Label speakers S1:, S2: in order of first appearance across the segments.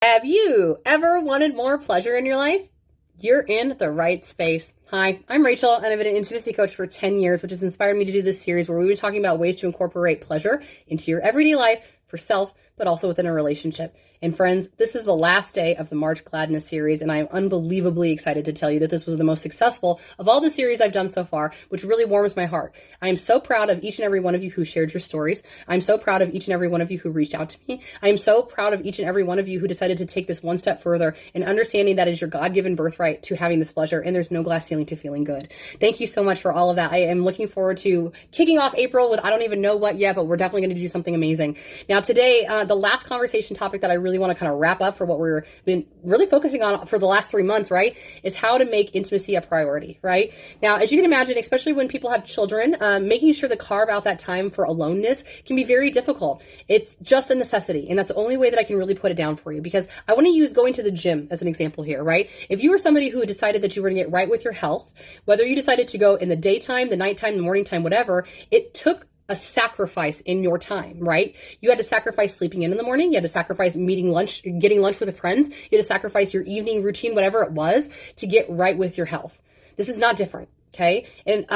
S1: Have you ever wanted more pleasure in your life? You're in the right space. Hi, I'm Rachel, and I've been an intimacy coach for 10 years, which has inspired me to do this series where we've been talking about ways to incorporate pleasure into your everyday life for self, but also within a relationship. And friends, this is the last day of the March GLADness series, and I am unbelievably excited to tell you that this was the most successful of all the series I've done so far, which really warms my heart. I am so proud of each and every one of you who shared your stories. I'm so proud of each and every one of you who reached out to me. I am so proud of each and every one of you who decided to take this one step further and understanding that is your God-given birthright to having this pleasure, and there's no glass ceiling to feeling good. Thank you so much for all of that. I am looking forward to kicking off April with I don't even know what yet, but we're definitely going to do something amazing. Now today, the last conversation topic that I really want to kind of wrap up for what we've been really focusing on for the last 3 months, right, is how to make intimacy a priority, right? Now, as you can imagine, especially when people have children, making sure to carve out that time for aloneness can be very difficult. It's just a necessity, and that's the only way that I can really put it down for you, because I want to use going to the gym as an example here, right? If you were somebody who decided that you were going to get right with your health, whether you decided to go in the daytime, the nighttime, the morning time, whatever, it took a sacrifice in your time, right? You had to sacrifice sleeping in the morning. You had to sacrifice getting lunch with friends. You had to sacrifice your evening routine, whatever it was, to get right with your health. This is not different, okay? And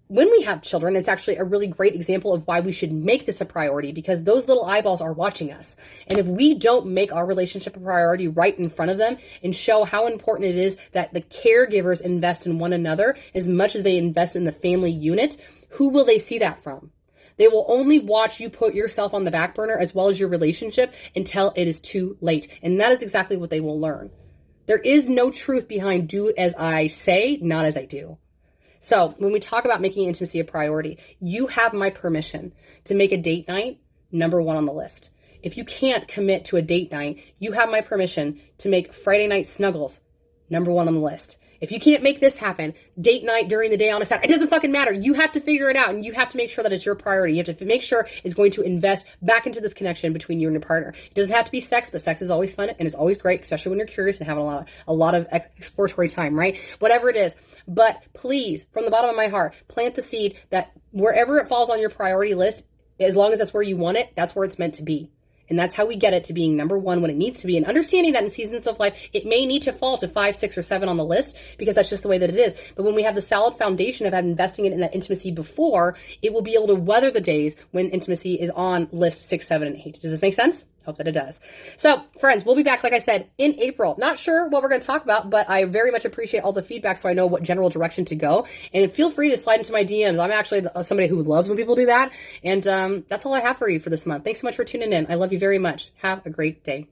S1: when we have children, it's actually a really great example of why we should make this a priority, because those little eyeballs are watching us. And if we don't make our relationship a priority right in front of them and show how important it is that the caregivers invest in one another as much as they invest in the family unit, who will they see that from? They will only watch you put yourself on the back burner as well as your relationship until it is too late. And that is exactly what they will learn. There is no truth behind do as I say, not as I do. So when we talk about making intimacy a priority, you have my permission to make a date night number one on the list. If you can't commit to a date night, you have my permission to make Friday night snuggles number one on the list. If you can't make this happen, date night during the day on a Saturday, it doesn't fucking matter. You have to figure it out, and you have to make sure that it's your priority. You have to make sure it's going to invest back into this connection between you and your partner. It doesn't have to be sex, but sex is always fun and it's always great, especially when you're curious and having a lot of exploratory time, right? Whatever it is. But please, from the bottom of my heart, plant the seed that wherever it falls on your priority list, as long as that's where you want it, that's where it's meant to be. And that's how we get it to being number one when it needs to be. And understanding that in seasons of life, it may need to fall to 5, 6, or 7 on the list, because that's just the way that it is. But when we have the solid foundation of investing in that intimacy before, it will be able to weather the days when intimacy is on list 6, 7, and 8. Does this make sense? Hope that it does. So, friends, we'll be back, like I said, in April. Not sure what we're going to talk about, but I very much appreciate all the feedback so I know what general direction to go. And feel free to slide into my DMs. I'm actually somebody who loves when people do that. And that's all I have for you for this month. Thanks so much for tuning in. I love you very much. Have a great day.